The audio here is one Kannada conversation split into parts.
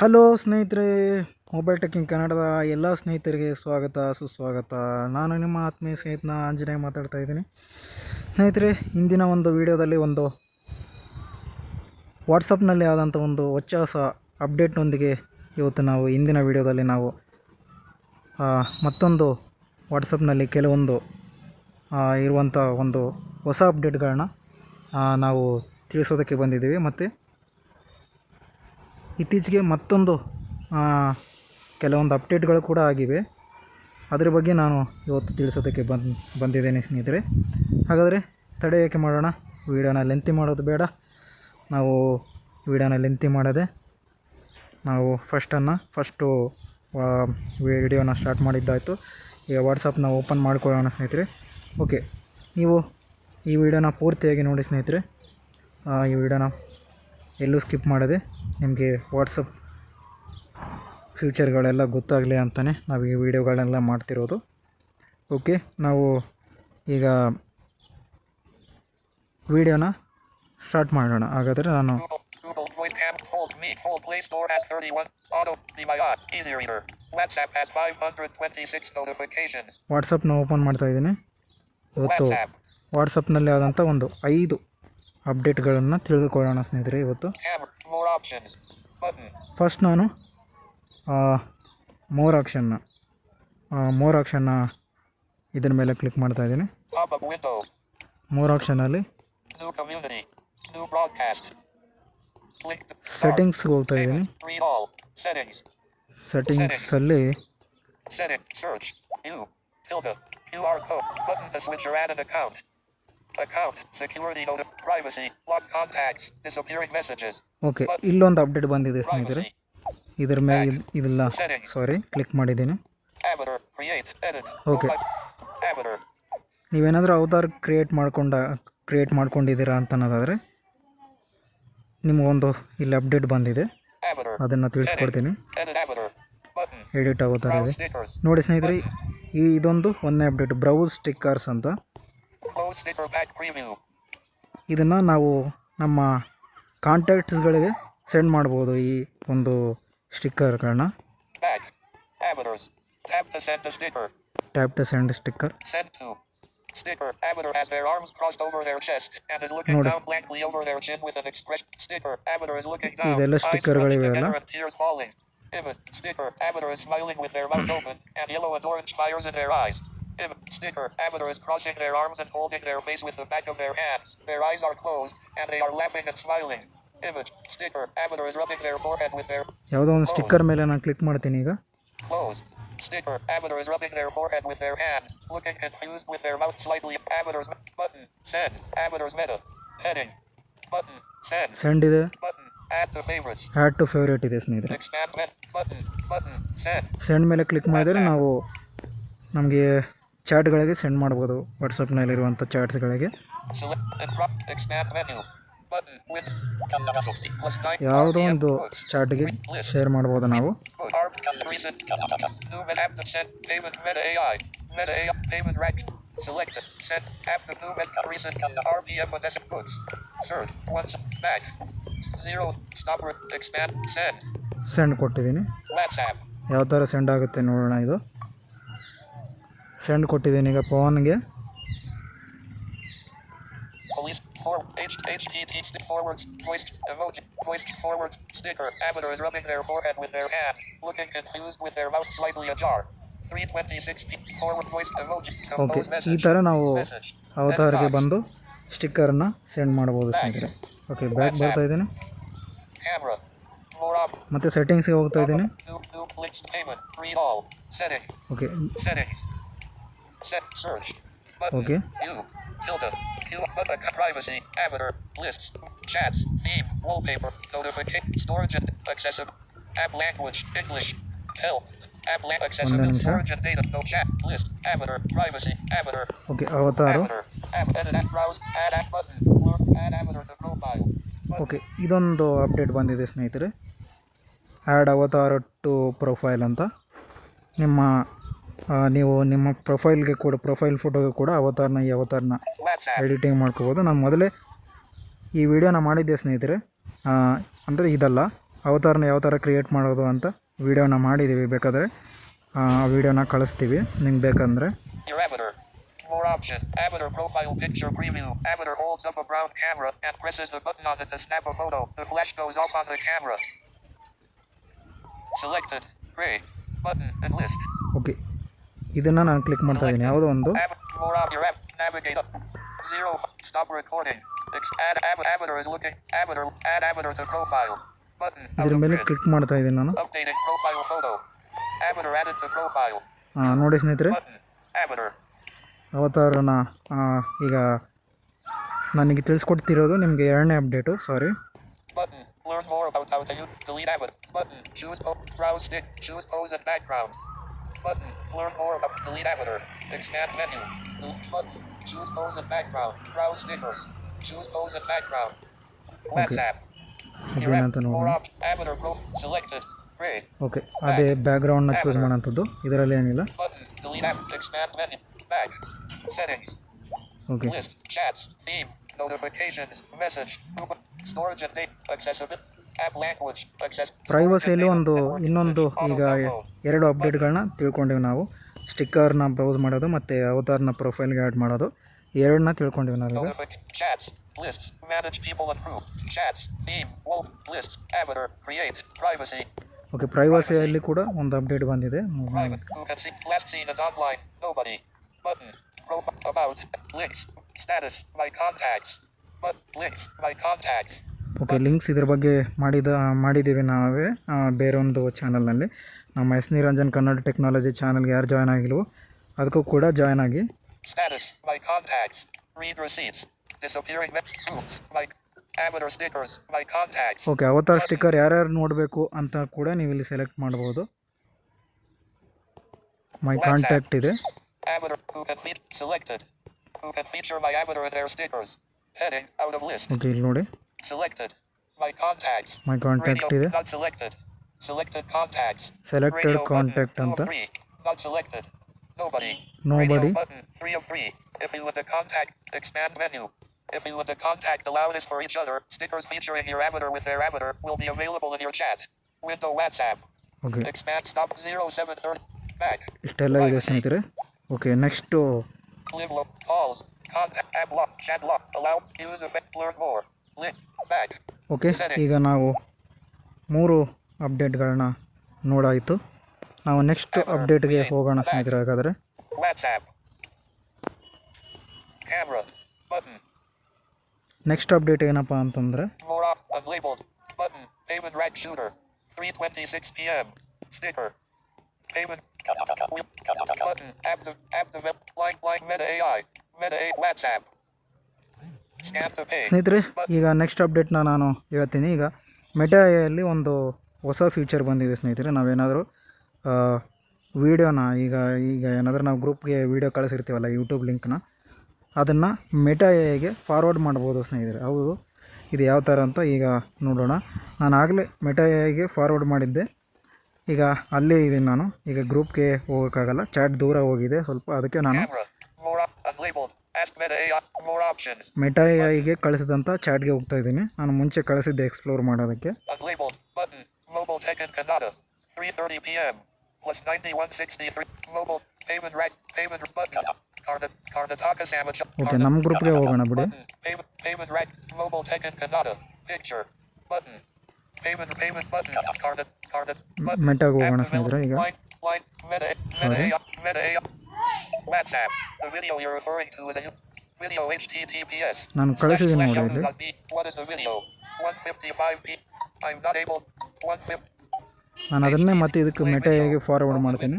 ಹಲೋ ಸ್ನೇಹಿತರೆ, ಮೊಬೈಲ್ ಟೆಕ್ಕಿಂಗ್ ಕನ್ನಡದ ಎಲ್ಲ ಸ್ನೇಹಿತರಿಗೆ ಸ್ವಾಗತ ಸುಸ್ವಾಗತ. ನಾನು ನಿಮ್ಮ ಆತ್ಮೀಯ ಸ್ನೇಹಿತನ ಆಂಜನೇಯ ಮಾತಾಡ್ತಾ ಇದ್ದೀನಿ. ಸ್ನೇಹಿತರೆ, ಇಂದಿನ ಒಂದು ವಿಡಿಯೋದಲ್ಲಿ ಒಂದು ವಾಟ್ಸಪ್ನಲ್ಲಿ ಆದಂಥ ಒಂದು ಹೊಸ ಅಪ್ಡೇಟ್ನೊಂದಿಗೆ ಇವತ್ತು ನಾವು ಇಂದಿನ ವಿಡಿಯೋದಲ್ಲಿ ನಾವು ಮತ್ತೊಂದು ವಾಟ್ಸಪ್ನಲ್ಲಿ ಕೆಲವೊಂದು ಇರುವಂಥ ಒಂದು ಹೊಸ ಅಪ್ಡೇಟ್ಗಳನ್ನ ನಾವು ತಿಳಿಸೋದಕ್ಕೆ ಬಂದಿದ್ದೀವಿ. ಮತ್ತು ಇತ್ತೀಚೆಗೆ ಮತ್ತೊಂದು ಕೆಲವೊಂದು ಅಪ್ಡೇಟ್ಗಳು ಕೂಡ ಆಗಿವೆ. ಅದರ ಬಗ್ಗೆ ನಾನು ಇವತ್ತು ತಿಳಿಸೋದಕ್ಕೆ ಬಂದಿದ್ದೇನೆ ಸ್ನೇಹಿತರೆ. ಹಾಗಾದರೆ ತಡೆ ಏಕೆ ಮಾಡೋಣ, ವೀಡಿಯೋನ ಲೆಂತಿ ಮಾಡೋದು ಬೇಡ. ನಾವು ವೀಡಿಯೋನ ಲೆಂತಿ ಮಾಡದೆ ನಾವು ಫಸ್ಟು ವೀಡಿಯೋನ ಸ್ಟಾರ್ಟ್ ಮಾಡಿದ್ದಾಯಿತು. ಈಗ ವಾಟ್ಸಪ್ನ ಓಪನ್ ಮಾಡ್ಕೊಳ್ಳೋಣ ಸ್ನೇಹಿತರೆ. ಓಕೆ, ನೀವು ಈ ವಿಡಿಯೋನ ಪೂರ್ತಿಯಾಗಿ ನೋಡಿ ಸ್ನೇಹಿತರೆ. ಈ ವಿಡಿಯೋನ ಎಲ್ಲೂ ಸ್ಕಿಪ್ ಮಾಡದೆ ನಿಮಗೆ ವಾಟ್ಸಪ್ ಫ್ಯೂಚರ್ಗಳೆಲ್ಲ ಗೊತ್ತಾಗಲಿ ಅಂತಲೇ ನಾವು ಈ ವಿಡಿಯೋಗಳನ್ನೆಲ್ಲ ಮಾಡ್ತಿರೋದು. ಓಕೆ, ನಾವು ಈಗ ವಿಡಿಯೋನ ಸ್ಟಾರ್ಟ್ ಮಾಡೋಣ. ಹಾಗಾದರೆ ನಾನು ವಾಟ್ಸಪ್ನ ಓಪನ್ ಮಾಡ್ತಾ ಇದ್ದೀನಿ. ಇವತ್ತು ವಾಟ್ಸಪ್ನಲ್ಲಿ ಆದಂಥ ಒಂದು 5 ಅಪ್ಡೇಟ್ಗಳನ್ನು ತಿಳಿದುಕೊಳ್ಳೋಣ ಸ್ನೇಹಿತರೆ. ಇವತ್ತು ಫಸ್ಟ್ ನಾನು ಮೋರ್ ಆಪ್ಷನ್ನ ಇದರ ಮೇಲೆ ಕ್ಲಿಕ್ ಮಾಡ್ತಾ ಇದ್ದೀನಿ. ಮೋರ್ ಆಪ್ಷನಲ್ಲಿ ಸೆಟ್ಟಿಂಗ್ಸ್ಗೆ ಹೋಗ್ತಾ ಇದ್ದೀನಿ. ಸೆಟ್ಟಿಂಗ್ಸಲ್ಲಿ ಓಕೆ, ಇಲ್ಲೊಂದು ಅಪ್ಡೇಟ್ ಬಂದಿದೆ ಸ್ನೇಹಿತರೆ. ಇದರ ಮೇಲೆ ಇದೆಲ್ಲ ಕ್ಲಿಕ್ ಮಾಡಿದ್ದೀನಿ. ಓಕೆ, ನೀವೇನಾದರೂ ಅವತಾರ್ ಕ್ರಿಯೇಟ್ ಮಾಡ್ಕೊಂಡಿದ್ದೀರಾ ಅಂತ ಅನ್ನೋದಾದರೆ ನಿಮಗೊಂದು ಇಲ್ಲಿ ಅಪ್ಡೇಟ್ ಬಂದಿದೆ, ಅದನ್ನು ತಿಳಿಸ್ಕೊಡ್ತೀನಿ. ಎಡಿಟ್ ಅವತಾರ್ ಇದೆ ನೋಡಿ ಸ್ನೇಹಿತರೆ. ಇದೊಂದು ಒಂದನೇ ಅಪ್ಡೇಟ್, ಬ್ರೌಸ್ ಸ್ಟಿಕ್ಕರ್ಸ್ ಅಂತ. ಇದನ್ನು ನಾವು ನಮ್ಮ ಕಾಂಟ್ಯಾಕ್ಟ್ಸ್ಗಳಿಗೆ ಸೆಂಡ್ ಮಾಡ್ಬೋದು, ಈ ಒಂದು ಸ್ಟಿಕ್ಕರ್ಗಳನ್ನ. ಟ್ಯಾಪ್ ಟು ಸೆಂಡ್ ಸ್ಟಿಕ್ಕರ್ ನೋಡಿ, ಇದೆಲ್ಲ ಸ್ಟಿಕ್ಕರ್ಗಳಿವೆ ಅಲ್ಲ. Sticker, Avatar is crossing their arms and holding their face with the back of their hands. Their eyes are closed and they are laughing and smiling. Image, sticker, Avatar is rubbing their forehead with their... ಯಾವುದೋ ಒಂದು ಸ್ಟಿಕ್ಕರ್ ಮೇಲೆ ನಾನು ಕ್ಲಿಕ್ ಮಾಡ್ತೀನಿ ಈಗ. Close. Sticker, Avatar is rubbing their forehead with their hand, looking confused with their mouth slightly. Avatar's button, send, Avatar's meta, heading, button, send. Send ಇದೆ. Button, add to favorites. Add to favorite ಇದೆ ಸ್ನೇಹಿತರೆ. Expand button, button, send. Send ಮೇಲೆ ಕ್ಲಿಕ್ ಮಾಡಿದರೆ ನಾವು ನಮಗೆ ಚಾಟ್ಗಳಿಗೆ ಸೆಂಡ್ ಮಾಡ್ಬೋದು, ವಾಟ್ಸಪ್ನಲ್ಲಿರುವಂಥ ಚಾಟ್ಸ್ಗಳಿಗೆ. ಯಾವುದೋ ಒಂದು ಚಾಟ್ಗೆ ಶೇರ್ ಮಾಡ್ಬೋದು ನಾವು. ಸೆಂಡ್ ಕೊಟ್ಟಿದ್ದೀನಿ. ಯಾವ ಥರ ಸೆಂಡ್ ಆಗುತ್ತೆ ನೋಡೋಣ. ಇದು ಸೆಂಡ್ ಕೊಟ್ಟಿದ್ದೀನಿ ಈಗ ಪವನ್ಗೆ. ಓಕೆ, ಈ ಥರ ನಾವು ಅವತಾರ್ಗೆ ಬಂದು ಸ್ಟಿಕ್ಕರನ್ನು ಸೆಂಡ್ ಮಾಡ್ಬೋದು ಸ್ನೇಹಿತರೆ. ಓಕೆ, ಬ್ಯಾಕ್ ಬರ್ತಾ ಇದ್ದೀನಿ. ಮತ್ತು ಸೆಟ್ಟಿಂಗ್ಸ್ಗೆ ಹೋಗ್ತಾ ಇದ್ದೀನಿ. Okay okay, privacy, avatar, lists, chats, theme, wallpaper, notification, storage and accessible, app language, English, help, app accessible, storage and data, no chat, list, avatar, privacy, avatar. Okay, avatar. Edit app, browse, add app button, add avatar to profile. Okay, ಇದೊಂದು ಅಪ್ಡೇಟ್ ಬಂದಿದೆ ಸ್ನೇಹಿತರೆ. ಆ್ಯಡ್ ಅವತಾರ್ ಟು ಪ್ರೊಫೈಲ್ ಅಂತ. ನೀವು ನಿಮ್ಮ ಪ್ರೊಫೈಲ್ಗೆ ಕೂಡ, ಪ್ರೊಫೈಲ್ ಫೋಟೋಗೆ ಕೂಡ ಈ ಅವತಾರನ ಎಡಿಟಿಂಗ್ ಮಾಡ್ಕೋಬೋದು. ನಾನು ಮೊದಲೇ ಈ ವಿಡಿಯೋನ ಮಾಡಿದ್ದೆ ಸ್ನೇಹಿತರೆ. ಅಂದರೆ ಇದಲ್ಲ, ಅವತಾರನ ಯಾವ ಥರ ಕ್ರಿಯೇಟ್ ಮಾಡೋದು ಅಂತ ವೀಡಿಯೋನ ಮಾಡಿದ್ದೀವಿ. ಬೇಕಾದರೆ ಆ ವೀಡಿಯೋನ ಕಳಿಸ್ತೀವಿ ನಿಮ್ಗೆ ಬೇಕಂದರೆ. More option. Avatar profile picture preview. Avatar holds up a brown camera and presses the button on it to snap a photo. The flash goes off on the camera. Selected. Gray. Button and list. Okay, ಇದನ್ನು ನಾನು ಕ್ಲಿಕ್ ಮಾಡ್ತಾ ಇದ್ದೀನಿ. ಯಾವುದೋ ಒಂದು More on your app. Navigate up. 0. Stop recording. Add avatar is looking. Avatar. Add avatar to profile. Button. ಇದ್ರ ಮೇಲೆ ಕ್ಲಿಕ್ ಮಾಡ್ತಾ ಇದ್ದೀನಿ ನಾನು. Updating profile photo. Avatar added to profile. ನೋಡಿ ಸ್ನೇಹಿತರೆ, Button. Avatar. ಅವತಾರನ ಈಗ ನನಗೆ ತಿಳಿಸ್ಕೊಡ್ತಿರೋದು ನಿಮಗೆ ಎರಡನೇ update. Sorry. Button. Learn more about how to use. Delete avatar. Button. Choose browse stick. Choose pose and background. Button. Learn more about. Delete avatar. Expand menu. Button. Choose pose and background. Browse stickers. Choose pose and background. WhatsApp. ಅದೇನಂತ ನೋಡಿ. Avatar pro selected. Gray. Okay, ಅದೇ ಬ್ಯಾಕ್ಗ್ರೌಂಡ್ನ ಚೂಸ್ ಮಾಡೋಂಥದ್ದು. ಇದರಲ್ಲಿ ಏನಿಲ್ಲ. Button. Delete app. Expand menu. Back. Settings. Okay. List. Chats. Theme. Notifications. Message. Storage and date. Accessibility. App language. Access. ಪ್ರೈವಸಿಯಲ್ಲಿ ಇನ್ನೊಂದು ಈಗ ಎರಡು ಅಪ್ಡೇಟ್ಗಳನ್ನ ತಿಳ್ಕೊಂಡಿವಿ ನಾವು. ಸ್ಟಿಕ್ಕರ್ನ ಬ್ರೌಸ್ ಮಾಡೋದು ಮತ್ತು ಅವತಾರನ ಪ್ರೊಫೈಲ್ಗೆ ಆ್ಯಡ್ ಮಾಡೋದು, ಎರಡನ್ನ ತಿಳ್ಕೊಂಡಿವಿ ನಾವೀಗ. Chats. Lists. Manage people and groups. Chats. Theme. List. Avatar. Create. Privacy. Okay, ಪ್ರೈವಸಿಯಲ್ಲಿ ಕೂಡ ಒಂದು ಅಪ್ಡೇಟ್ ಬಂದಿದೆ. Private. Who can see? Last seen as online. Nobody. Button. Profile. About. Links. Status. My contacts. Links. My contacts. Okay, links ಇದ್ರ ಬಗ್ಗೆ ಮಾಡಿದ್ದೀವಿ ನಾವೇ ಬೇರೊಂದು ಚಾನಲ್ನಲ್ಲಿ. ನಮ್ಮ ಎಸ್ ನಿರಂಜನ್ ಕನ್ನಡ ಟೆಕ್ನಾಲಜಿ ಚಾನಲ್ಗೆ ಯಾರು ಜಾಯ್ನ್ ಆಗಿಲ್ವೋ ಅದಕ್ಕೂ ಕೂಡ ಜಾಯ್ನ್ ಆಗಿ. Status. My contacts. Read receipts. Disappearing groups. My avatar stickers. My contacts. Okay, avatar sticker ಯಾರ್ಯಾರು ನೋಡಬೇಕು ಅಂತ ಕೂಡ ನೀವು ಇಲ್ಲಿ ಸೆಲೆಕ್ಟ್ ಮಾಡ್ಬೋದು. ಮೈ ಕಾಂಟ್ಯಾಕ್ಟ್ ಇದೆ. Avatar who can feature selected. Who can feature my avatar and their stickers. Heading out of list. Okay, ಇಲ್ಲಿ ನೋಡಿ. Selected. My contacts. My contact ಇದೆ. Not selected. Selected contacts. Selected contact ಅಂತ. Not selected. Nobody. Nobody. Button 3 of 3. If you want to contact, expand menu. If you want to contact, allow this for each other. Stickers featuring your avatar with their avatar will be available in your chat. Window WhatsApp. Okay, Expand stop 0730. Back. ಇಷ್ಟೆಲ್ಲ ಇದೆ ಸ್ನೇಹಿತರೆ. Okay, next Live low. Calls. Contact. App lock. Chat lock. Allow. Use effect. Learn more. Link. Back. Okay, ಈಗ ನಾವು 3 ಅಪ್ಡೇಟ್ಗಳನ್ನ ನೋಡಾಯಿತು. ನಾವು ನೆಕ್ಸ್ಟ್ ಅಪ್ಡೇಟ್ಗೆ ಹೋಗೋಣ ಸ್ನೇಹಿತರೆ. ಹಾಗಾದರೆ WhatsApp. Camera. Button. Next update ಏನಪ್ಪ ಅಂತಂದರೆ More unlabeled. Button. Payment rack shooter. 3:26 p.m. Sticker. Payment. Button. App develop. Line Meta AI. Meta AI. WhatsApp. Scan to pay. ಸ್ನೇಹಿತರೆ, ಈಗ ನೆಕ್ಸ್ಟ್ ಅಪ್ಡೇಟ್ನ ನಾನು ಹೇಳ್ತೀನಿ. ಈಗ ಮೆಟಾಯಲ್ಲಿ ಒಂದು ಹೊಸ ಫೀಚರ್ ಬಂದಿದೆ ಸ್ನೇಹಿತರೆ. ನಾವೇನಾದರೂ ವೀಡಿಯೋನ ಈಗ ಏನಾದರೂ ನಾವು ಗ್ರೂಪ್ಗೆ ವೀಡಿಯೋ ಕಳಿಸಿರ್ತೀವಲ್ಲ, ಯೂಟ್ಯೂಬ್ ಲಿಂಕ್ನ, ಅದನ್ನು ಮೆಟಾ ಎಗೆ ಫಾರ್ವರ್ಡ್ ಮಾಡ್ಬೋದು ಸ್ನೇಹಿತರೆ. ಹೌದು, ಇದು ಯಾವ ಥರ ಅಂತ ಈಗ ನೋಡೋಣ. ನಾನು ಆಗಲೇ ಮೆಟಾ ಎಗೆ ಫಾರ್ವರ್ಡ್ ಮಾಡಿದ್ದೆ. ಈಗ ಅಲ್ಲೇ ಇದ್ದೀನಿ ನಾನು. ಈಗ ಗ್ರೂಪ್ಗೆ ಹೋಗೋಕ್ಕಾಗಲ್ಲ, ಚಾಟ್ ದೂರ ಹೋಗಿದೆ ಸ್ವಲ್ಪ, ಅದಕ್ಕೆ ನಾನು ಮೆಟಾ ಎಗೆ ಕಳಿಸಿದಂಥ ಚಾಟ್ಗೆ ಹೋಗ್ತಾ ಇದ್ದೀನಿ. ನಾನು ಮುಂಚೆ ಕಳಿಸಿದ್ದೆ ಎಕ್ಸ್ಪ್ಲೋರ್ ಮಾಡೋದಕ್ಕೆ. ಓಕೆ, ನಮ್ಮ ಗ್ರೂಪ್ಗೆ ಹೋಗೋಣ ಬಿಡಿ. ಮೆಟಾಗೆ ಹೋಗೋಣ ಸ್ನೇಹಿತರೆ. ಈಗ ಸಾರಿ, ನಾನು ಕಳಿಸಿದ್ದೀನಿ ನೋಡಿ ಇಲ್ಲಿ. ನಾನು ಅದನ್ನೇ ಮತ್ತೆ ಇದಕ್ಕೆ ಮೆಟಾ ಎಗೆ ಫಾರ್ವರ್ಡ್ ಮಾಡ್ತೀನಿ.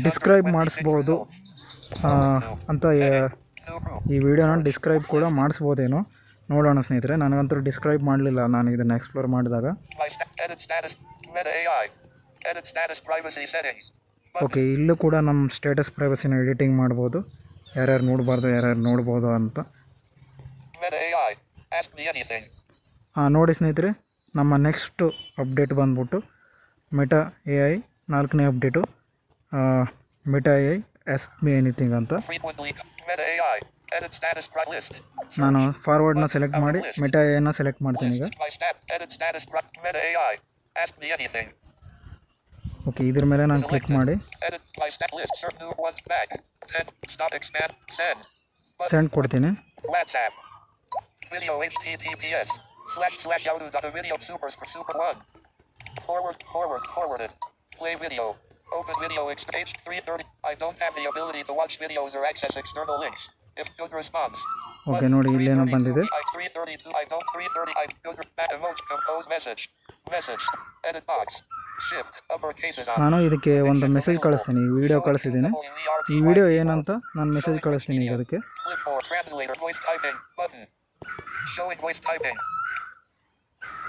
ಡಿಸ್ಕ್ರೈಬ್ ಮಾಡಿಸ್ಬೋದು ಅಂತ ಈ ವಿಡಿಯೋನ ಡಿಸ್ಕ್ರೈಬ್ ಕೂಡ ಮಾಡಿಸ್ಬೋದೇನೋ, ನೋಡೋಣ ಸ್ನೇಹಿತರೆ. ನನಗಂತೂ ಡಿಸ್ಕ್ರೈಬ್ ಮಾಡಲಿಲ್ಲ ನಾನು ಇದನ್ನು ಎಕ್ಸ್ಪ್ಲೋರ್ ಮಾಡಿದಾಗ. ಓಕೆ, ಇಲ್ಲೂ ಕೂಡ ನಮ್ಮ ಸ್ಟೇಟಸ್ ಪ್ರೈವಸಿನ ಎಡಿಟಿಂಗ್ ಮಾಡ್ಬೋದು, ಯಾರ್ಯಾರು ನೋಡಬಾರ್ದು ಯಾರ್ಯಾರು ನೋಡ್ಬೋದು ಅಂತ. ನೋಡಿ ಸ್ನೇಹಿತರೆ, ನಮ್ಮ ನೆಕ್ಸ್ಟ್ ಅಪ್ಡೇಟ್ ಬಂದ್ಬಿಟ್ಟು ಮೆಟಾ ಎ ಐ 4ನೇ update. Meta A I ask me anything ಅಂತ. Edit status list. ನಾನು ಫಾರ್ವರ್ಡ್ನ ಸೆಲೆಕ್ಟ್ ಮಾಡಿ ಮೆಟಾ ಎನ ಸೆಲೆಕ್ಟ್ ಮಾಡ್ತೀನಿ ಈಗ. List by step. Edit status Meta AI. Ask me anything. Okay, ಇದ್ರ ಮೇಲೆ ನಾನು ಕ್ಲಿಕ್ ಮಾಡಿ Edit by step list. Search new ones back. 10. Stop expand. Send. Send ಕೊಡ್ತೀನಿ. WhatsApp. Video HTTPS. //yahoo.video super 1. Forwarded. Play video. Open video H 330. I don't have the ability to watch videos or access external links. If good response. Okay, ನೋಡಿ ಇಲ್ಲೇನೋ ಬಂದಿದೆ. 332. I don't 330. I good emoji compose message. Edit box. Shift upper cases on. ನಾನು ಇದಕ್ಕೆ ಒಂದು ಮೆಸೇಜ್ ಕಳಿಸ್ತೀನಿ. ಈ ವಿಡಿಯೋ ಕಳಿಸಿದ್ದೀನಿ. ಈ ವಿಡಿಯೋ ಏನಂತ ನಾನು ಮೆಸೇಜ್ ಕಳಿಸ್ತೀನಿ ಈಗ ಅದಕ್ಕೆ. Translator voice typing button. Showing voice typing.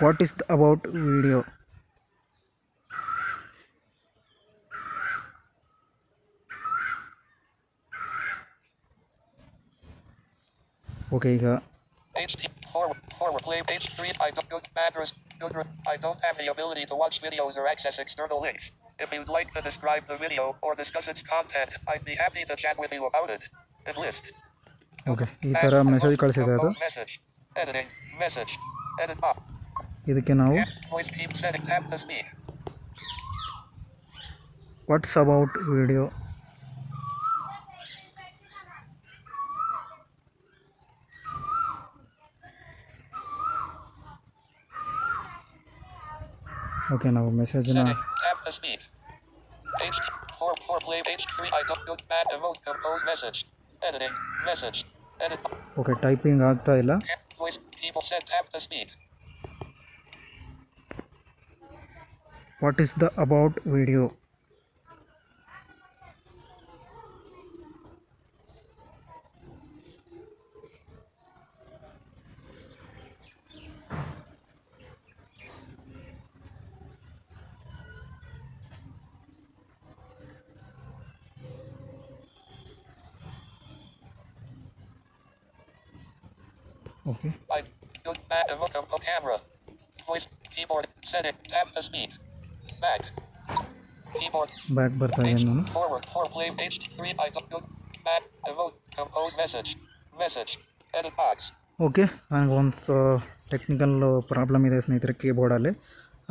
What is about video? Okay, ಈಗ Forward play H3. I don't good address. I don't have the ability to watch videos or access external links. If you'd like to describe the video or discuss its content, I'd be happy to chat with you about it. List. Okay, ಈ ಥರ ಮೆಸೇಜ್ ಕಳಿಸಿದೆ ಅದು. Message. Editing. Message. Edit box. ಇದಕ್ಕೆ ನಾವು Voice keep setting tap to speak. What's about video. Okay, ನಾವು ಮೆಸೇಜ್ನ Setting tap to speak. H4 play H3. I don't good bad emote compose message. Editing. Message. Edit. Okay, typing ಆಗ್ತಾ ಇಲ್ಲ. Voice people set tap to speak. What is the about video? Okay, I good bad emote camera. Voice keyboard setting tap to speak. Back. Keyboard. Back ಬರ್ತಾ ಇದ್ದೀನಿ ನಾನು. Forward play H3. I don't good bad emote compose message. Edit box. Okay, ನನಗೊಂದು ಟೆಕ್ನಿಕಲ್ ಪ್ರಾಬ್ಲಮ್ ಇದೆ ಸ್ನೇಹಿತರೆ ಕೀಬೋರ್ಡಲ್ಲಿ.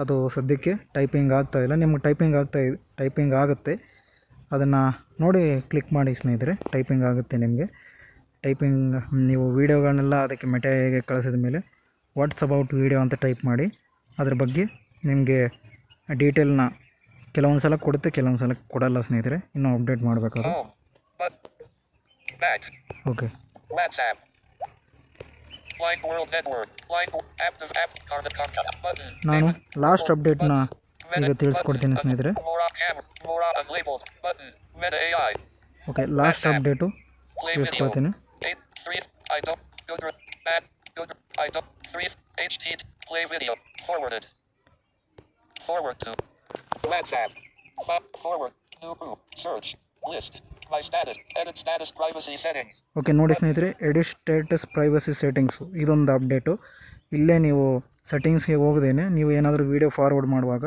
ಅದು ಸದ್ಯಕ್ಕೆ ಟೈಪಿಂಗ್ ಆಗ್ತಾ ಇಲ್ಲ. ನಿಮ್ಗೆ ಟೈಪಿಂಗ್ ಆಗುತ್ತೆ, ಅದನ್ನು ನೋಡಿ ಕ್ಲಿಕ್ ಮಾಡಿ ಸ್ನೇಹಿತರೆ. ಟೈಪಿಂಗ್ ಆಗುತ್ತೆ ನಿಮಗೆ. ಟೈಪಿಂಗ್ ನೀವು ವೀಡಿಯೋಗಳನ್ನೆಲ್ಲ ಅದಕ್ಕೆ ಮೆಟೆಗೆ ಕಳಿಸಿದ ಮೇಲೆ ವಾಟ್ಸ್ ಅಬೌಟ್ ವೀಡಿಯೋ ಅಂತ ಟೈಪ್ ಮಾಡಿ. ಅದ್ರ ಬಗ್ಗೆ ನಿಮಗೆ ಡೀಟೇಲ್ನ ಕೆಲವೊಂದು ಸಲ ಕೊಡುತ್ತೆ, ಕೆಲವೊಂದು ಸಲ ಕೊಡಲ್ಲ ಸ್ನೇಹಿತರೆ. ಇನ್ನೂ ಅಪ್ಡೇಟ್ ಮಾಡಬೇಕಾದ್ರೆ. Back. Okay, WhatsApp. Line World Network. Line active app contact button. ನಾನು ಲಾಸ್ಟ್ ಅಪ್ಡೇಟ್ನ ಈಗ ತಿಳಿಸ್ಕೊಡ್ತೀನಿ ಸ್ನೇಹಿತರೆ. Mora unlabeled button. Meta AI. Okay, last update ತಿಳಿಸ್ಕೊಡ್ತೀನಿ. 3. I don't good bad good. I don't 3 HT play video forwarded. Forward to WhatsApp. Forward new group search list. My status. Edit status privacy settings. Okay, ನೋಡಿ ಸ್ನೇಹಿತರೆ, ಎಡಿಟ್ ಸ್ಟೇಟಸ್ ಪ್ರೈವಸಿ ಸೆಟ್ಟಿಂಗ್ಸು ಇದೊಂದು ಅಪ್ಡೇಟು. ಇಲ್ಲೇ ನೀವು ಸೆಟ್ಟಿಂಗ್ಸ್ಗೆ ಹೋಗದೇನೆ ನೀವು ಏನಾದರೂ ವೀಡಿಯೋ ಫಾರ್ವರ್ಡ್ ಮಾಡುವಾಗ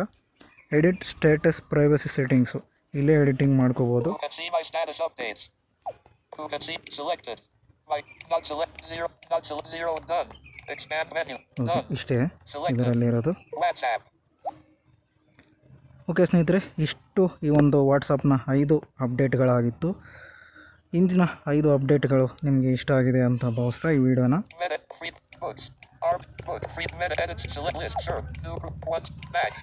ಎಡಿಟ್ ಸ್ಟೇಟಸ್ ಪ್ರೈವಸಿ ಸೆಟ್ಟಿಂಗ್ಸು ಇಲ್ಲೇ ಎಡಿಟಿಂಗ್ ಮಾಡ್ಕೋಬೋದು. Who can see my status updates? Who can see selected? My not select 0 done. Expand menu. Okay, Done. ಇಷ್ಟೇ Selected. ಇದರಲ್ಲಿರೋದು. WhatsApp. ಓಕೆ ಸ್ನೇಹಿತರೆ, ಇಷ್ಟು ಈ ಒಂದು ವಾಟ್ಸಪ್ನ 5 ಅಪ್ಡೇಟ್ಗಳಾಗಿತ್ತು. ಇಂದಿನ 5 ಅಪ್ಡೇಟ್ಗಳು ನಿಮಗೆ ಇಷ್ಟ ಆಗಿದೆ ಅಂತ ಭಾವಿಸ್ತಾ ಈ ವಿಡಿಯೋನ Meta free books. ARB book free meta edits select list search new group once back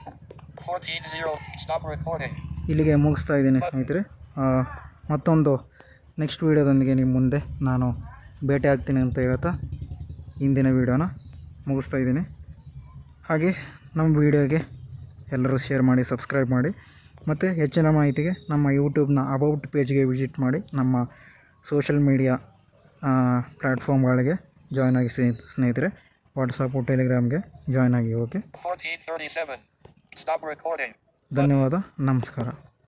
14:0 stop recording. ಇಲ್ಲಿಗೆ ಮುಗಿಸ್ತಾ ಇದ್ದೀನಿ ಸ್ನೇಹಿತರೆ. ಮತ್ತೊಂದು ನೆಕ್ಸ್ಟ್ ವೀಡಿಯೋದೊಂದಿಗೆ ನಿಮ್ಮ ಮುಂದೆ ನಾನು ಭೇಟಿ ಆಗ್ತೀನಿ ಅಂತ ಹೇಳ್ತಾ ಇಂದಿನ ವೀಡಿಯೋನ ಮುಗಿಸ್ತಾ ಇದ್ದೀನಿ. ಹಾಗೆ ನಮ್ಮ ವೀಡಿಯೋಗೆ ಎಲ್ಲರೂ ಶೇರ್ ಮಾಡಿ, ಸಬ್ಸ್ಕ್ರೈಬ್ ಮಾಡಿ, ಮತ್ತು ಹೆಚ್ಚಿನ ಮಾಹಿತಿಗೆ ನಮ್ಮ ಯೂಟ್ಯೂಬ್ನ ಅಬೌಟ್ ಪೇಜ್ಗೆ ವಿಸಿಟ್ ಮಾಡಿ. ನಮ್ಮ ಸೋಷಲ್ ಮೀಡಿಯಾ ಪ್ಲ್ಯಾಟ್ಫಾರ್ಮ್ಗಳಿಗೆ ಜಾಯ್ನ್ ಆಗಿ ಸ್ನೇಹಿತರೆ. ವಾಟ್ಸಪ್ಪು, ಟೆಲಿಗ್ರಾಮ್ಗೆ ಜಾಯ್ನ್ ಆಗಿ. Okay, 14:37 stop recording. ಧನ್ಯವಾದ, ನಮಸ್ಕಾರ.